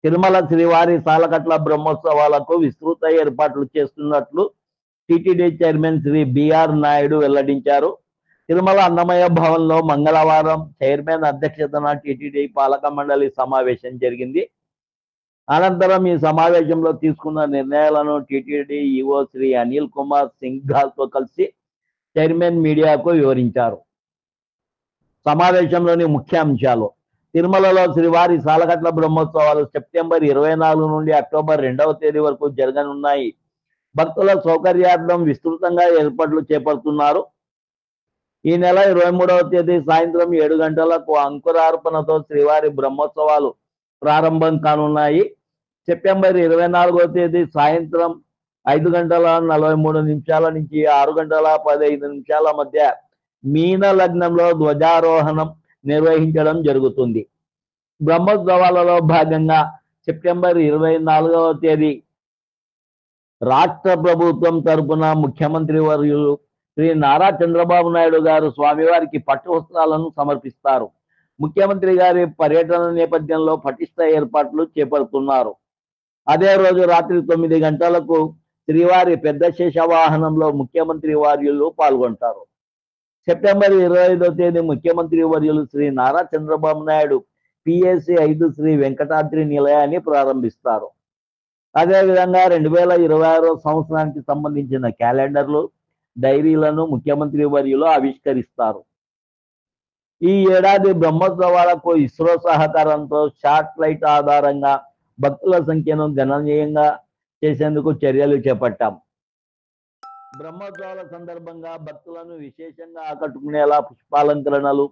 తిరుమల శ్రీవారి సాలకట్ల బ్రహ్మోత్సవాలకు విస్తృత ఏర్పాట్లు చేస్తున్నట్లు TTD chairman Shri BR Naidu వెల్లడించారు. తిరుమల అన్నమయ్య భవన్లో మంగళవారం చైర్మన్ అధ్యక్షతన టీటీడీ పాలక మండలి సమావేశం జరిగింది. అనంతరం ఈ సమావేశంలో తీసుకున్న నిర్ణయాలను టీటీడీ ఈవో శ్రీ అనిల్ కుమార్ సింఘాల్తో కలిసి చైర్మన్ మీడియాకు వివరించారు. సమావేశంలోని ముఖ్యాంశాలు: తిరుమలలో శ్రీవారి సాలకట్ల బ్రహ్మోత్సవాలు సెప్టెంబర్ 24 నుండి అక్టోబర్ 2వ తేదీ వరకు జరగనున్నాయి. భక్తుల సౌకర్యార్థం విస్తృతంగా ఏర్పాట్లు చేపడుతున్నారు. ఈ నెల 23వ తేదీ సాయంత్రం 7 గంటలకు అంకురార్పణతో శ్రీవారి బ్రహ్మోత్సవాలు ప్రారంభం కానున్నాయి. సెప్టెంబర్ 24వ తేదీ సాయంత్రం 5:43 నుంచి 6:15 మధ్య మీన లగ్నంలో ధ్వజారోహణం నిర్వహించడం జరుగుతుంది. బ్రహ్మోత్సవాలలో భాగంగా సెప్టెంబర్ 24వ తేదీ రాష్ట్ర ప్రభుత్వం తరపున ముఖ్యమంత్రి వర్యులు శ్రీ నారా చంద్రబాబు నాయుడు గారు స్వామివారికి పట్టు వస్త్రాలను సమర్పిస్తారు. ముఖ్యమంత్రి గారి పర్యటన నేపథ్యంలో పటిష్ట ఏర్పాట్లు చేపడుతున్నారు. అదే రోజు రాత్రి 9 గంటలకు శ్రీవారి పెద్ద శేష వాహనంలో ముఖ్యమంత్రి వర్యులు పాల్గొంటారు. సెప్టెంబర్ 25వ తేదీ ముఖ్యమంత్రి వర్యులు శ్రీ నారా చంద్రబాబు నాయుడు పిఎస్సి 5 శ్రీ వెంకటాద్రి నిలయాన్ని ప్రారంభిస్తారు. అదేవిధంగా 2026 సంవత్సరానికి సంబంధించిన క్యాలెండర్లు, డైరీలను ముఖ్యమంత్రి వర్యులు ఆవిష్కరిస్తారు. ఈ ఏడాది బ్రహ్మోత్సవాలకు ఇస్రో సహకారంతో శాటిలైట్ ఆధారంగా భక్తుల సంఖ్యను గణనీయంగా చేసేందుకు చర్యలు చేపట్టాం. బ్రహ్మోత్సవాల సందర్భంగా భక్తులను విశేషంగా ఆకట్టుకునేలా పుష్పాలంకరణలు,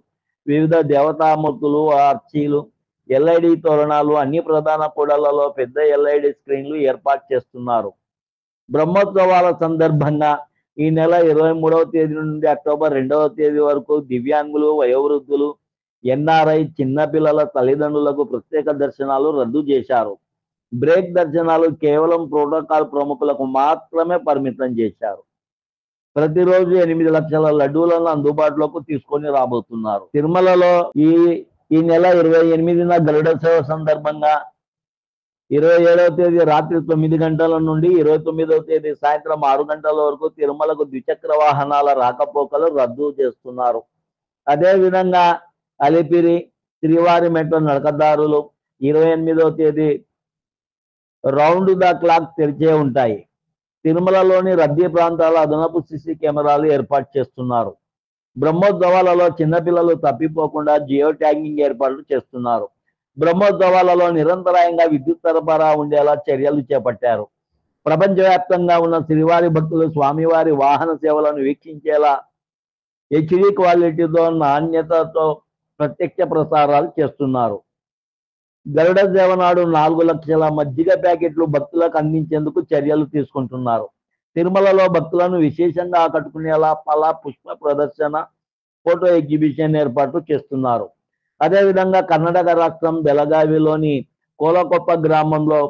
వివిధ దేవతామూర్తులు, ఆర్చీలు, ఎల్ఐడి తోరణాలు, అన్ని ప్రధాన కూడళ్లలో పెద్ద ఎల్ఐడి స్క్రీన్లు ఏర్పాటు చేస్తున్నారు. బ్రహ్మోత్సవాల సందర్భంగా ఈ నెల 23వ తేదీ నుండి అక్టోబర్ 2వ తేదీ వరకు దివ్యాంగులు, వయోవృద్ధులు, ఎన్ఆర్ఐ, చిన్నపిల్లల తల్లిదండ్రులకు ప్రత్యేక దర్శనాలు రద్దు చేశారు. బ్రేక్ దర్శనాలు కేవలం ప్రోటోకాల్ ప్రముఖులకు మాత్రమే పరిమితం చేశారు. ప్రతిరోజు 8 లక్షల లడ్డూలను అందుబాటులోకి తీసుకొని రాబోతున్నారు. తిరుమలలో ఈ నెల 28న గరుడ సేవ సందర్భంగా 27వ తేదీ రాత్రి 9 గంటల నుండి 29వ తేదీ సాయంత్రం 6 గంటల వరకు తిరుమలకు ద్విచక్ర వాహనాల రాకపోకలు రద్దు చేస్తున్నారు. అదేవిధంగా అలిపిరి, శ్రీవారి మెట్ల నడకదారులు 28వ తేదీ రౌండ్ ద క్లాక్ తెరిచే ఉంటాయి. తిరుమలలోని రద్దీ ప్రాంతాల అదనపు సీసీ కెమెరాలు ఏర్పాటు చేస్తున్నారు. బ్రహ్మోత్సవాలలో చిన్నపిల్లలు తప్పిపోకుండా జియో ట్యాగింగ్ ఏర్పాట్లు చేస్తున్నారు. బ్రహ్మోత్సవాలలో నిరంతరాయంగా విద్యుత్ సరఫరా ఉండేలా చర్యలు చేపట్టారు. ప్రపంచవ్యాప్తంగా ఉన్న శ్రీవారి భక్తులు స్వామివారి వాహన సేవలను వీక్షించేలా హెచ్డి క్వాలిటీతో, నాణ్యతతో ప్రత్యక్ష ప్రసారాలు చేస్తున్నారు. గరుడ సేవ నాడు 4 లక్షల మజ్జిగ ప్యాకెట్లు భక్తులకు అందించేందుకు చర్యలు తీసుకుంటున్నారు. తిరుమలలో భక్తులను విశేషంగా ఆకట్టుకునేలా పల పుష్ప ప్రదర్శన, ఫోటో ఎగ్జిబిషన్ ఏర్పాట్లు చేస్తున్నారు. అదేవిధంగా కర్ణాటక రాష్ట్రం బెళగావిలోని కోలకొప్ప గ్రామంలో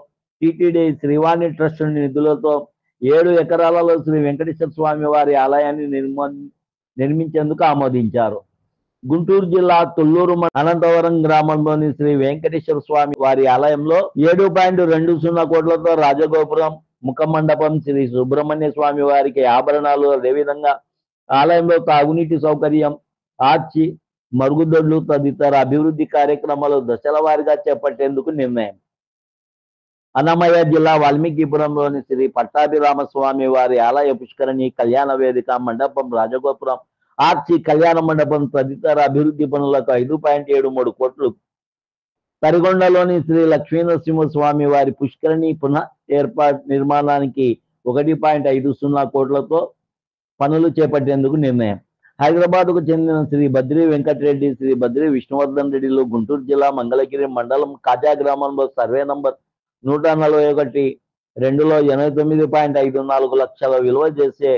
టీటీడీ శ్రీవాణి ట్రస్ట్ నిధులతో 7 ఎకరాలలో శ్రీ వెంకటేశ్వర స్వామి వారి ఆలయాన్ని నిర్మించేందుకు ఆమోదించారు. గుంటూరు జిల్లా తుళ్లూరు అనంతవరం గ్రామంలోని శ్రీ వెంకటేశ్వర స్వామి వారి ఆలయంలో 7.20 కోట్లతో రాజగోపురం, ముఖమండపం, శ్రీ సుబ్రహ్మణ్య స్వామి వారికి ఆభరణాలు, అదేవిధంగా ఆలయంలో తాగునీటి సౌకర్యం, ఆర్చి, మరుగుదొడ్లు తదితర అభివృద్ధి కార్యక్రమాలు దశల వారీగా చేపట్టేందుకు నిర్ణయం. అన్నమయ్య జిల్లా వాల్మీకిపురంలోని శ్రీ పట్టాభిరామస్వామి వారి ఆలయ పుష్కరిణి, కళ్యాణ వేదిక, మండపం, రాజగోపురం, ఆర్చి, కళ్యాణ మండపం తదితర అభివృద్ధి పనులకు 5.73 కోట్లు, తరిగొండలోని శ్రీ లక్ష్మీనరసింహస్వామి వారి పుష్కరిణి పునః నిర్మాణానికి 1.50 కోట్లతో పనులు చేపట్టేందుకు నిర్ణయం. హైదరాబాద్కు చెందిన శ్రీ బద్రి వెంకటరెడ్డి, శ్రీ బద్రి విష్ణువర్ధన్ రెడ్డిలు గుంటూరు జిల్లా మంగళగిరి మండలం కాజా గ్రామంలో సర్వే నంబర్ 141-2లో 89.54 లక్షల విలువ చేసే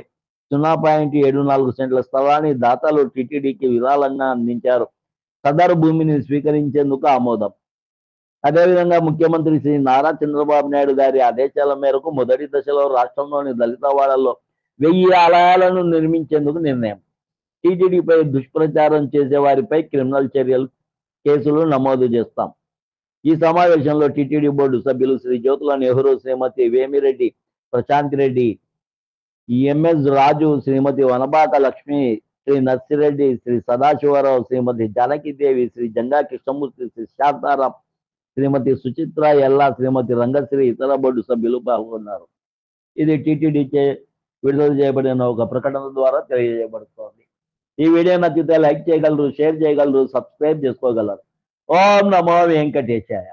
0.74 సెంట్ల స్థలాన్ని దాతలు టీటీడీకి విరాళంగా అందించారు. సదరు భూమిని స్వీకరించేందుకు ఆమోదం. అదేవిధంగా ముఖ్యమంత్రి శ్రీ నారా చంద్రబాబు నాయుడు గారి ఆదేశాల మేరకు మొదటి దశలో రాష్ట్రంలోని దళితవాడల్లో 1000 ఆలయాలను నిర్మించేందుకు నిర్ణయం. టీటీడీపై దుష్ప్రచారం చేసే వారిపై క్రిమినల్ కేసులు నమోదు చేస్తాం. ఈ సమావేశంలో టిటిడి బోర్డు సభ్యులు శ్రీ జ్యోతుల నెహ్రూ, శ్రీమతి వేమిరెడ్డి ప్రశాంత్ రెడ్డి, ఎంఎస్ రాజు, శ్రీమతి వనబాక లక్ష్మి, శ్రీ నర్సిరెడ్డి, శ్రీ సదాశివరావు, శ్రీమతి జానకిదేవి, శ్రీ జంగా కృష్ణమూర్తి, శ్రీ శాంతారాం, శ్రీమతి సుచిత్ర ఎల్లా, శ్రీమతి రంగశ్రీ, ఇతర బోర్డు సభ్యులు పాల్గొన్నారు. ఇది టీటీడీ విడుదల చేయబడిన ఒక ప్రకటన ద్వారా తెలియజేయబడుతోంది. ఈ వీడియో నచ్చితే లైక్ చేయగలరు, షేర్ చేయగలరు, సబ్స్క్రైబ్ చేసుకోగలరు. ఓం నమో వెంకటేశాయ.